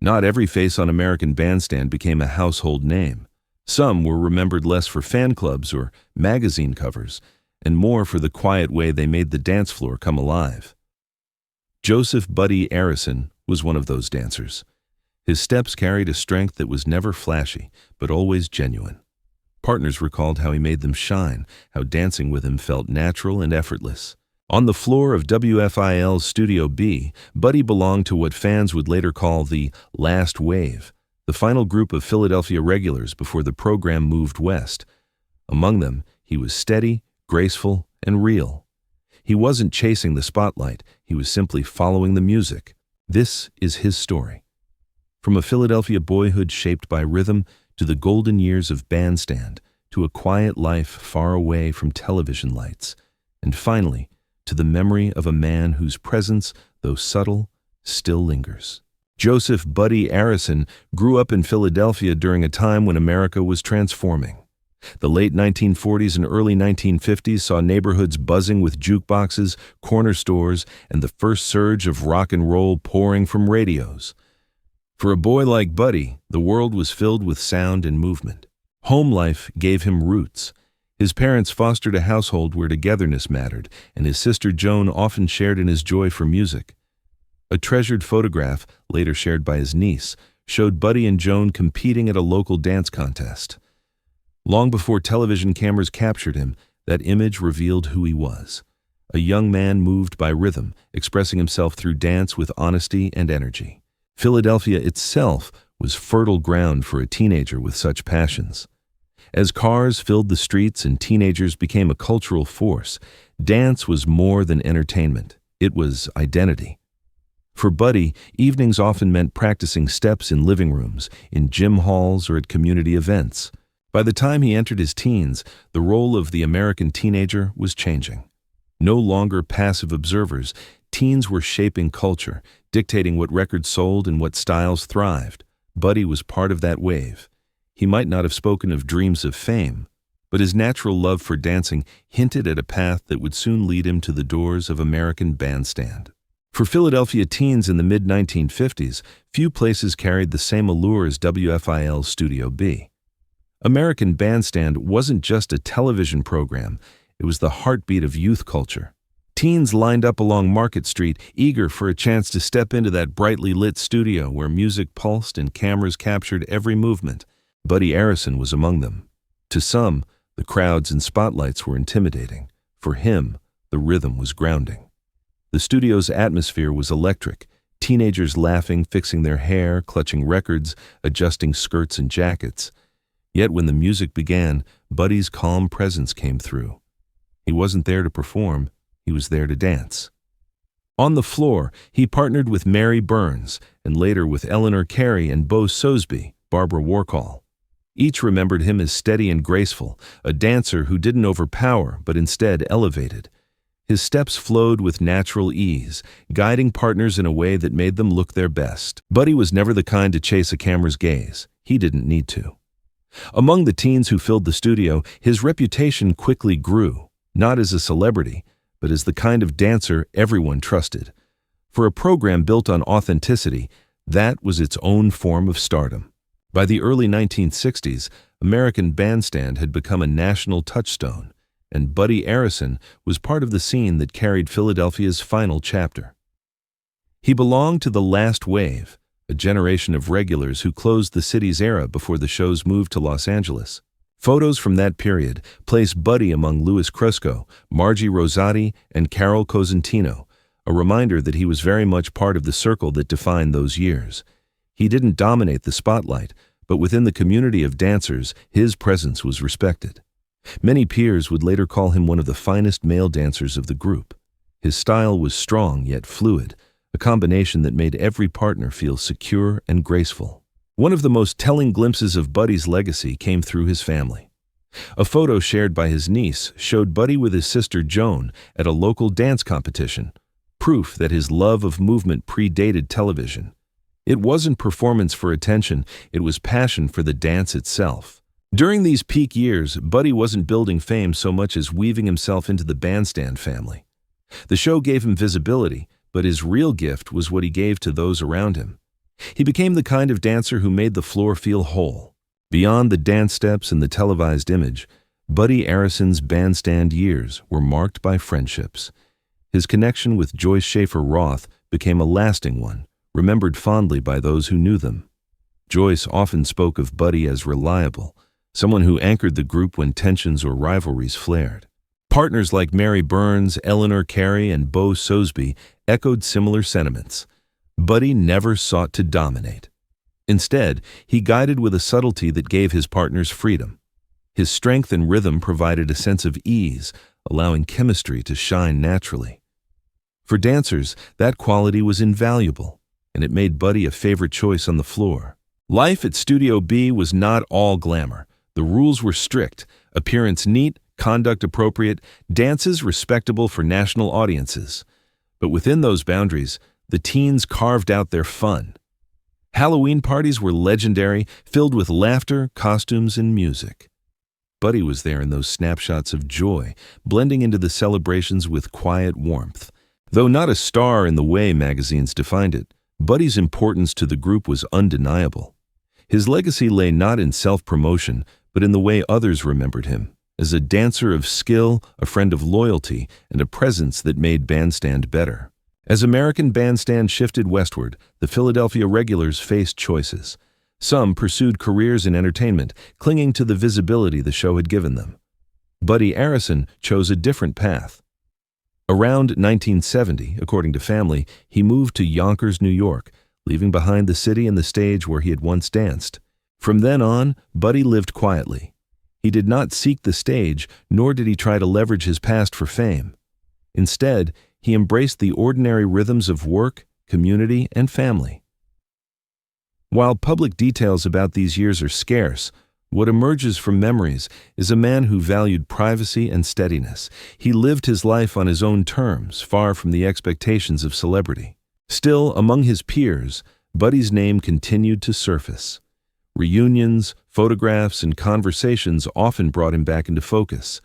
Not every face on American Bandstand became a household name. Some were remembered less for fan clubs or magazine covers, and more for the quiet way they made the dance floor come alive. Joseph "Buddy" Arrison was one of those dancers. His steps carried a strength that was never flashy, but always genuine. Partners recalled how he made them shine, how dancing with him felt natural and effortless. On the floor of WFIL's Studio B, Buddy belonged to what fans would later call the last wave, the final group of Philadelphia regulars before the program moved west. Among them, he was steady, graceful, and real. He wasn't chasing the spotlight, he was simply following the music. This is his story. From a Philadelphia boyhood shaped by rhythm to the golden years of Bandstand, to a quiet life far away from television lights, and finally, to the memory of a man whose presence, though subtle, still lingers. Joseph "Buddy" Arrison grew up in Philadelphia during a time when America was transforming. The late 1940s and early 1950s saw neighborhoods buzzing with jukeboxes, corner stores, and the first surge of rock and roll pouring from radios. For a boy like Buddy, the world was filled with sound and movement. Home life gave him roots. His parents fostered a household where togetherness mattered, and his sister Joan often shared in his joy for music. A treasured photograph, later shared by his niece, showed Buddy and Joan competing at a local dance contest. Long before television cameras captured him, that image revealed who he was. A young man moved by rhythm, expressing himself through dance with honesty and energy. Philadelphia itself was fertile ground for a teenager with such passions. As cars filled the streets and teenagers became a cultural force, dance was more than entertainment. It was identity. For Buddy, evenings often meant practicing steps in living rooms, in gym halls, or at community events. By the time he entered his teens, the role of the American teenager was changing. No longer passive observers, teens were shaping culture, dictating what records sold and what styles thrived. Buddy was part of that wave. He might not have spoken of dreams of fame, but his natural love for dancing hinted at a path that would soon lead him to the doors of American Bandstand. For Philadelphia teens in the mid-1950s, few places carried the same allure as WFIL's Studio B. American Bandstand wasn't just a television program, it was the heartbeat of youth culture. Teens lined up along Market Street, eager for a chance to step into that brightly lit studio where music pulsed and cameras captured every movement. Buddy Arrison was among them. To some, the crowds and spotlights were intimidating. For him, the rhythm was grounding. The studio's atmosphere was electric. Teenagers laughing, fixing their hair, clutching records, adjusting skirts and jackets. Yet when the music began, Buddy's calm presence came through. He wasn't there to perform, he was there to dance. On the floor, he partnered with Mary Burns, and later with Eleanor Carey and Bo Soesbee, Barbara Warcall. Each remembered him as steady and graceful, a dancer who didn't overpower but instead elevated. His steps flowed with natural ease, guiding partners in a way that made them look their best. Buddy was never the kind to chase a camera's gaze. He didn't need to. Among the teens who filled the studio, his reputation quickly grew, not as a celebrity, but as the kind of dancer everyone trusted. For a program built on authenticity, that was its own form of stardom. By the early 1960s, American Bandstand had become a national touchstone, and Buddy Arrison was part of the scene that carried Philadelphia's final chapter. He belonged to the last wave, a generation of regulars who closed the city's era before the shows moved to Los Angeles. Photos from that period place Buddy among Louis Cresco, Margie Rosati, and Carol Cosentino, a reminder that he was very much part of the circle that defined those years. He didn't dominate the spotlight, but within the community of dancers, his presence was respected. Many peers would later call him one of the finest male dancers of the group. His style was strong yet fluid, a combination that made every partner feel secure and graceful. One of the most telling glimpses of Buddy's legacy came through his family. A photo shared by his niece showed Buddy with his sister Joan at a local dance competition, proof that his love of movement predated television. It wasn't performance for attention, it was passion for the dance itself. During these peak years, Buddy wasn't building fame so much as weaving himself into the Bandstand family. The show gave him visibility, but his real gift was what he gave to those around him. He became the kind of dancer who made the floor feel whole. Beyond the dance steps and the televised image, Buddy Arrison's bandstand years were marked by friendships. His connection with Joyce Schaefer Roth became a lasting one, remembered fondly by those who knew them. Joyce often spoke of Buddy as reliable, someone who anchored the group when tensions or rivalries flared. Partners like Mary Burns, Eleanor Carey, and Bo Soesbee echoed similar sentiments. Buddy never sought to dominate. Instead, he guided with a subtlety that gave his partners freedom. His strength and rhythm provided a sense of ease, allowing chemistry to shine naturally. For dancers, that quality was invaluable, and it made Buddy a favorite choice on the floor. Life at Studio B was not all glamour. The rules were strict, appearance neat, conduct appropriate, dances respectable for national audiences. But within those boundaries, the teens carved out their fun. Halloween parties were legendary, filled with laughter, costumes, and music. Buddy was there in those snapshots of joy, blending into the celebrations with quiet warmth. Though not a star in the way magazines defined it, Buddy's importance to the group was undeniable. His legacy lay not in self-promotion, but in the way others remembered him, as a dancer of skill, a friend of loyalty, and a presence that made Bandstand better. As American Bandstand shifted westward, the Philadelphia regulars faced choices. Some pursued careers in entertainment, clinging to the visibility the show had given them. Buddy Arison chose a different path. Around 1970, according to family, he moved to Yonkers, New York, leaving behind the city and the stage where he had once danced. From then on, Buddy lived quietly. He did not seek the stage, nor did he try to leverage his past for fame. Instead, he embraced the ordinary rhythms of work, community, and family. While public details about these years are scarce, what emerges from memories is a man who valued privacy and steadiness. He lived his life on his own terms, far from the expectations of celebrity. Still, among his peers, Buddy's name continued to surface. Reunions, photographs, and conversations often brought him back into focus.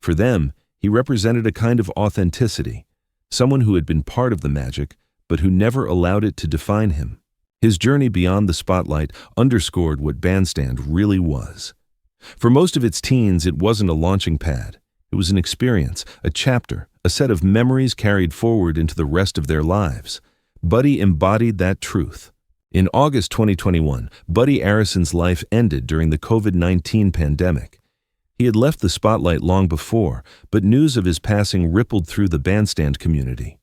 For them, he represented a kind of authenticity, someone who had been part of the magic, but who never allowed it to define him. His journey beyond the spotlight underscored what Bandstand really was. For most of its teens, it wasn't a launching pad. It was an experience, a chapter, a set of memories carried forward into the rest of their lives. Buddy embodied that truth. In August 2021, Buddy Arrison's life ended during the COVID-19 pandemic. He had left the spotlight long before, but news of his passing rippled through the Bandstand community.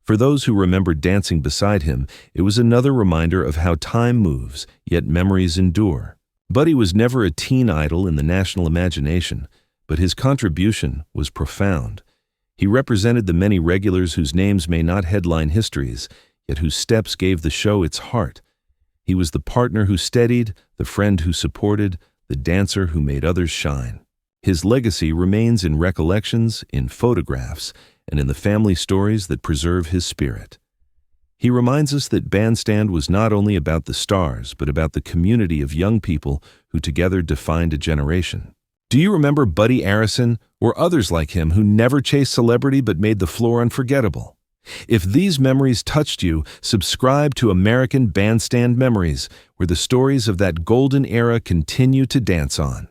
For those who remembered dancing beside him, it was another reminder of how time moves, yet memories endure. Buddy was never a teen idol in the national imagination, but his contribution was profound. He represented the many regulars whose names may not headline histories, yet whose steps gave the show its heart. He was the partner who steadied, the friend who supported, the dancer who made others shine. His legacy remains in recollections, in photographs, and in the family stories that preserve his spirit. He reminds us that Bandstand was not only about the stars, but about the community of young people who together defined a generation. Do you remember Buddy Arison or others like him who never chased celebrity but made the floor unforgettable? If these memories touched you, subscribe to American Bandstand Memories, where the stories of that golden era continue to dance on.